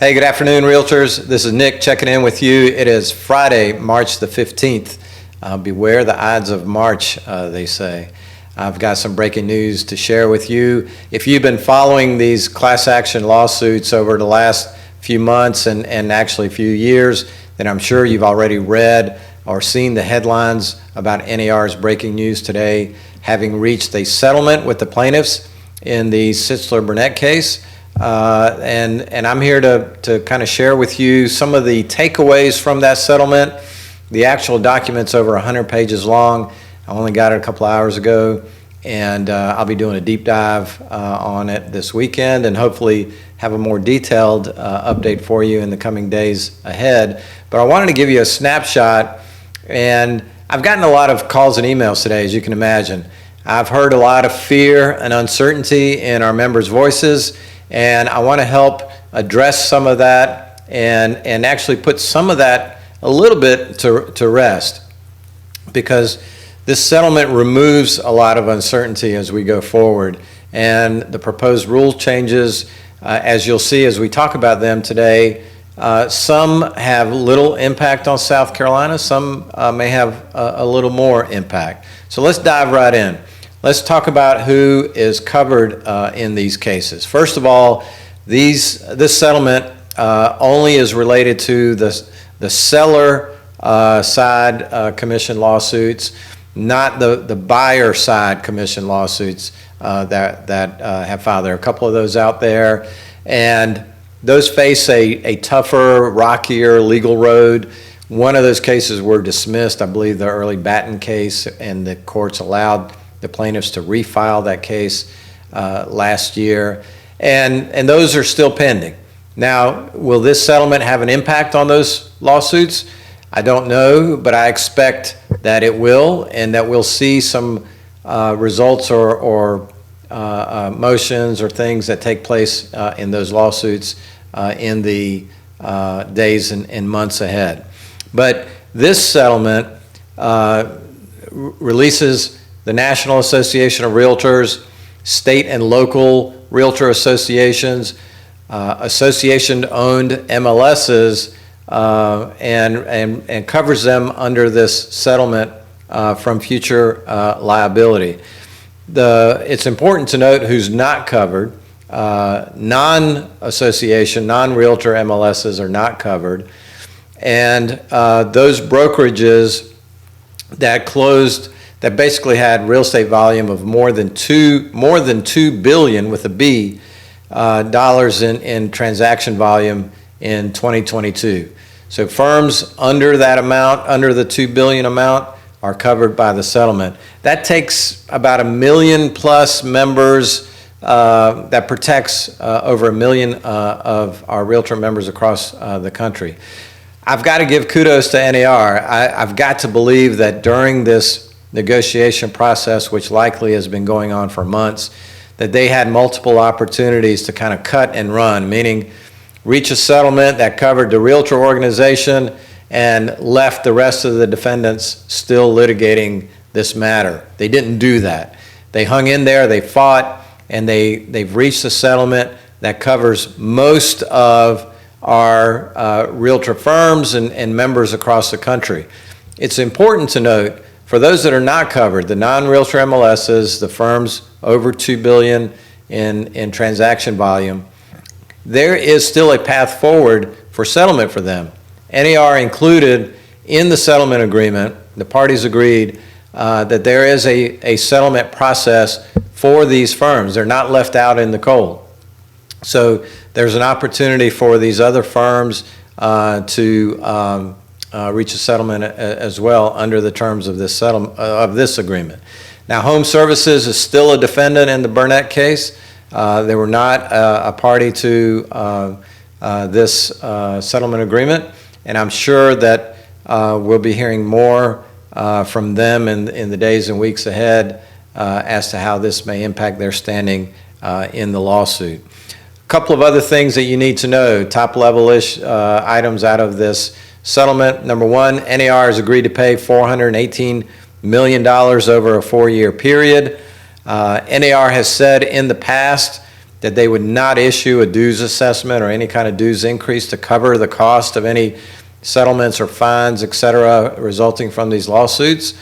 Hey, good afternoon, Realtors. This is Nick checking in with you. It is Friday, March the 15th. Beware the Ides of March, they say. I've got some breaking news to share with you. If you've been following these class action lawsuits over the last few months and actually a few years, then I'm sure you've already read or seen the headlines about NAR's breaking news today, having reached a settlement with the plaintiffs in the Sitzler-Burnett case. And I'm here to kind of share with you some of the takeaways from that settlement. The actual document's over 100 pages long. I only got it a couple hours ago, and I'll be doing a deep dive on it this weekend and hopefully have a more detailed update for you in the coming days ahead. But I wanted to give you a snapshot, and I've gotten a lot of calls and emails today, as you can imagine. I've heard a lot of fear and uncertainty in our members' voices, and I want to help address some of that and actually put some of that a little bit to rest, because this settlement removes a lot of uncertainty as we go forward. And the proposed rule changes, as you'll see as we talk about them today, some have little impact on South Carolina, some may have a little more impact. So let's dive right in. Let's talk about who is covered in these cases. First of all, this settlement only is related to the seller side commission lawsuits, not the buyer side commission lawsuits that have filed. There are a couple of those out there, and those face a tougher, rockier legal road. One of those cases were dismissed, I believe the early Batten case, and the courts allowed the plaintiffs to refile that case last year, and those are still pending. Now, will this settlement have an impact on those lawsuits? I don't know, but I expect that it will, and that we'll see some results or motions or things that take place in those lawsuits in the days and months ahead. But this settlement releases the National Association of Realtors, state and local realtor associations, association-owned MLSs, and covers them under this settlement from future liability. It's important to note who's not covered. Non-association, non-realtor MLSs are not covered, and those brokerages that closed, that basically had real estate volume of more than $2 billion with a B dollars in transaction volume in 2022. So firms under that amount, under the $2 billion amount, are covered by the settlement. That takes about 1 million plus members. That protects over 1 million of our realtor members across the country. I've got to give kudos to NAR. I've got to believe that during this negotiation process, which likely has been going on for months, that they had multiple opportunities to kind of cut and run, meaning reach a settlement that covered the realtor organization and left the rest of the defendants still litigating this matter. They didn't do that. They hung in there, they fought, and they've reached a settlement that covers most of our realtor firms and members across the country. It's important to note, for those that are not covered, the non-realtor MLSs, the firms over $2 billion in transaction volume, there is still a path forward for settlement for them. NAR included in the settlement agreement, the parties agreed that there is a settlement process for these firms. They're not left out in the cold. So there's an opportunity for these other firms to reach a settlement as well under the terms of this this agreement. Now, Home Services is still a defendant in the Burnett case. They were not a party to this settlement agreement, and I'm sure that we'll be hearing more from them in the days and weeks ahead as to how this may impact their standing in the lawsuit. A couple of other things that you need to know, top-level-ish items out of this settlement. Number one, NAR has agreed to pay $418 million over a 4-year period. NAR has said in the past that they would not issue a dues assessment or any kind of dues increase to cover the cost of any settlements or fines, et cetera, resulting from these lawsuits.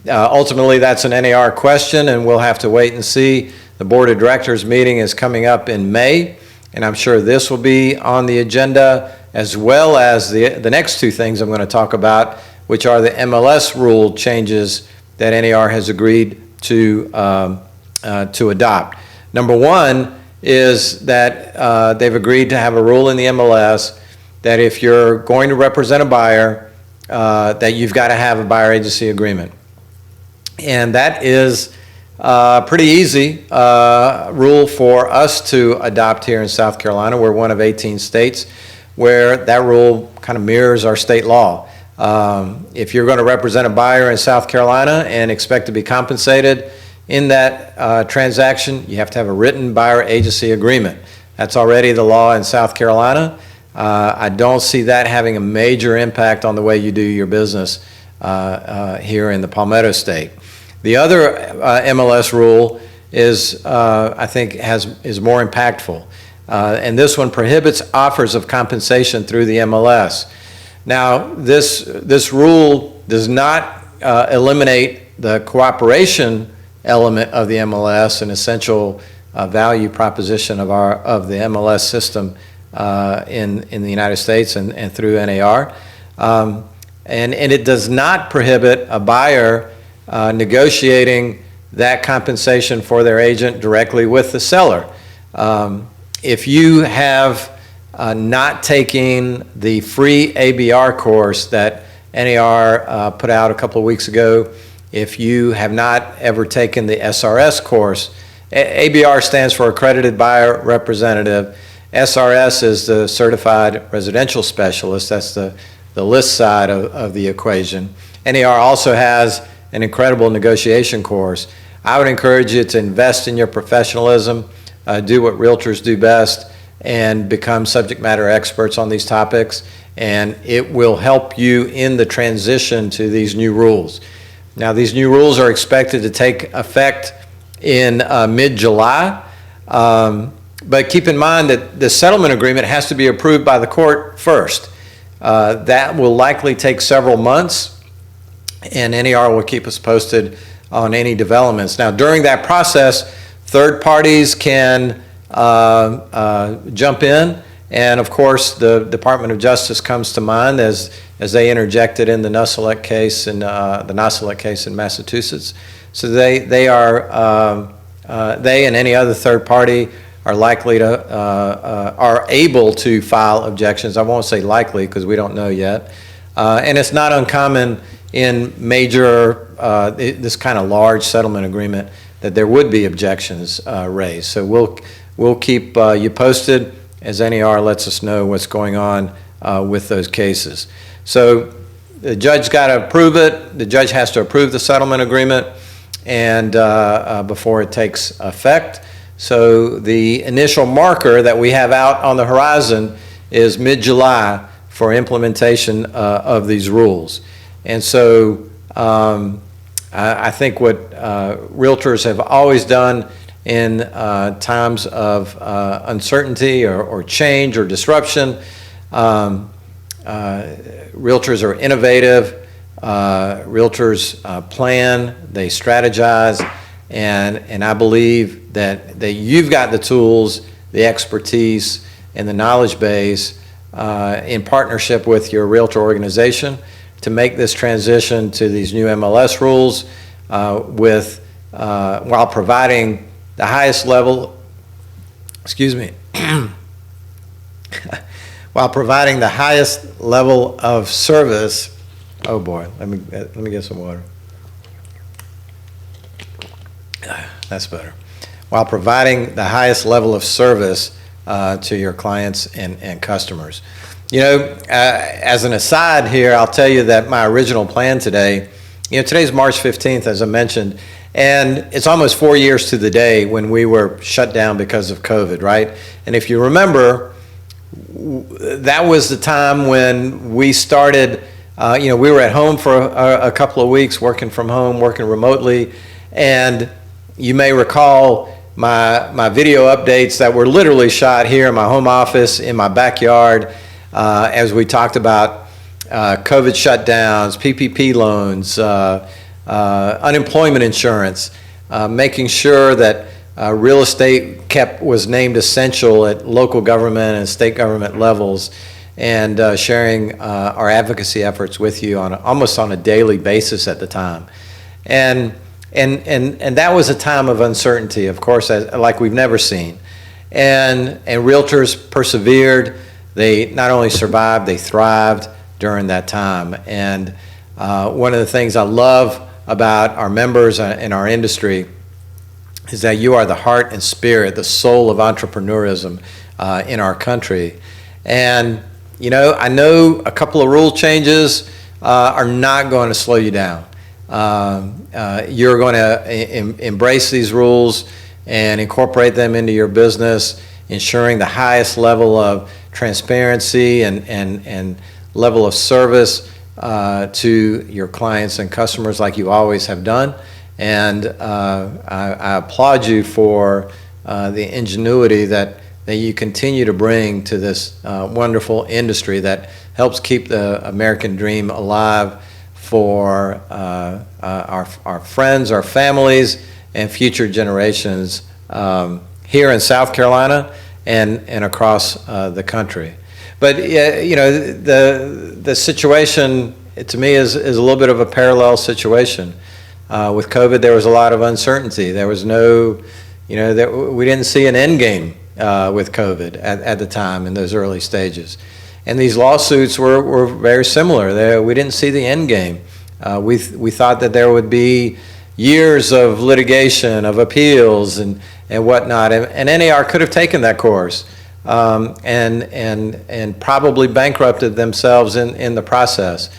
Ultimately, that's an NAR question, and we'll have to wait and see. The Board of Directors meeting is coming up in May, and I'm sure this will be on the agenda, as well as the next two things I'm going to talk about, which are the MLS rule changes that NAR has agreed to adopt. Number one is that they've agreed to have a rule in the MLS that if you're going to represent a buyer, that you've got to have a buyer agency agreement. And that is a pretty easy rule for us to adopt here in South Carolina. We're one of 18 states where that rule kind of mirrors our state law. If you're going to represent a buyer in South Carolina and expect to be compensated in that transaction, you have to have a written buyer agency agreement. That's already the law in South Carolina. I don't see that having a major impact on the way you do your business here in the Palmetto State. The other MLS rule is, I think, is more impactful. And this one prohibits offers of compensation through the MLS. Now, this rule does not eliminate the cooperation element of the MLS, an essential value proposition of the MLS system in the United States and through NAR. And it does not prohibit a buyer negotiating that compensation for their agent directly with the seller. If you have not taking the free ABR course that NAR put out a couple of weeks ago, if you have not ever taken the SRS course, ABR stands for Accredited Buyer Representative. SRS is the Certified Residential Specialist. That's the list side of the equation. NAR also has an incredible negotiation course. I would encourage you to invest in your professionalism, do what realtors do best, and become subject matter experts on these topics, and it will help you in the transition to these new rules. Now, these new rules are expected to take effect in mid-July, but keep in mind that the settlement agreement has to be approved by the court first. That will likely take several months, and NAR will keep us posted on any developments. Now, during that process, third parties can jump in, and of course the Department of Justice comes to mind as they interjected in the Nusselect case in Massachusetts. So they and any other third party are likely to are able to file objections. I won't say likely because we don't know yet, and it's not uncommon in major this kind of large settlement agreement that there would be objections raised. So we'll keep you posted as NAR lets us know what's going on with those cases. So the judge got to approve it. The judge has to approve the settlement agreement and before it takes effect. So the initial marker that we have out on the horizon is mid-July for implementation of these rules. And so I think what realtors have always done in times of uncertainty or change or disruption, realtors are innovative, realtors plan, they strategize, and I believe that you've got the tools, the expertise, and the knowledge base in partnership with your realtor organization to make this transition to these new MLS rules while providing the highest level, while providing the highest level of service. Oh boy, let me get some water. That's better. While providing the highest level of service to your clients and customers. You know, as an aside here, I'll tell you that my original plan today, today's March 15th, as I mentioned, and it's almost 4 years to the day when we were shut down because of COVID, right? And if you remember, that was the time when we started, we were at home for a couple of weeks, working from home, working remotely, and you may recall my video updates that were literally shot here in my home office, in my backyard, as we talked about COVID shutdowns, PPP loans, unemployment insurance, making sure that real estate was named essential at local government and state government levels, and sharing our advocacy efforts with you almost on a daily basis at the time. And that was a time of uncertainty, of course, like we've never seen. And realtors persevered. They not only survived, they thrived during that time. And one of the things I love about our members in our industry is that you are the heart and spirit, the soul of entrepreneurism in our country. And you know, I know a couple of rule changes are not going to slow you down. You're going to embrace these rules and incorporate them into your business, ensuring the highest level of transparency and level of service to your clients and customers like you always have done. And I applaud you for the ingenuity that you continue to bring to this wonderful industry that helps keep the American dream alive for our friends, our families, and future generations here in South Carolina and across the country. But you know, the situation to me is a little bit of a parallel situation. With COVID, there was a lot of uncertainty. There was no, you know, we didn't see an end game with COVID at the time in those early stages. And these lawsuits were very similar. We didn't see the end game. We thought that there would be years of litigation, of appeals and whatnot. And NAR could have taken that course and probably bankrupted themselves in the process.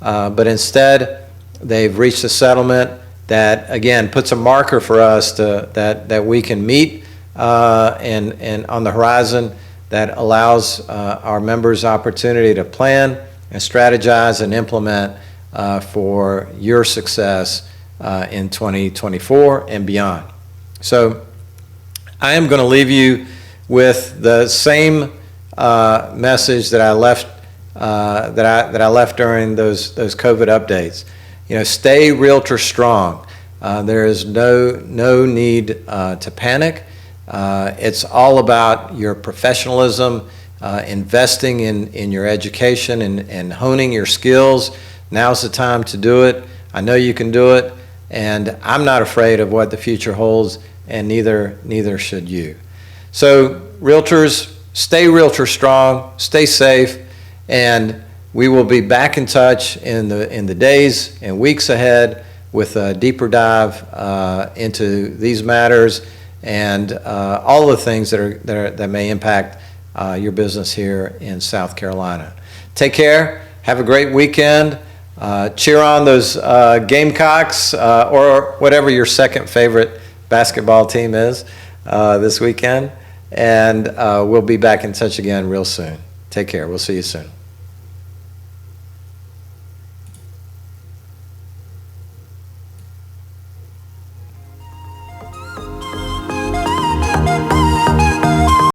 But instead, they've reached a settlement that, again, puts a marker for us that we can meet and on the horizon, that allows our members opportunity to plan and strategize and implement for your success in 2024 and beyond. So I am going to leave you with the same message that I left that I left during those COVID updates. You know, stay realtor strong. There is no need to panic. It's all about your professionalism, investing in your education and honing your skills. Now's the time to do it. I know you can do it, and I'm not afraid of what the future holds, and neither should you. So realtors, stay realtor strong, stay safe, and we will be back in touch in the days and weeks ahead with a deeper dive into these matters and all the things that may impact your business here in South Carolina. Take care. Have a great weekend. Cheer on those Gamecocks or whatever your second favorite basketball team is this weekend. And we'll be back in touch again real soon. Take care. We'll see you soon.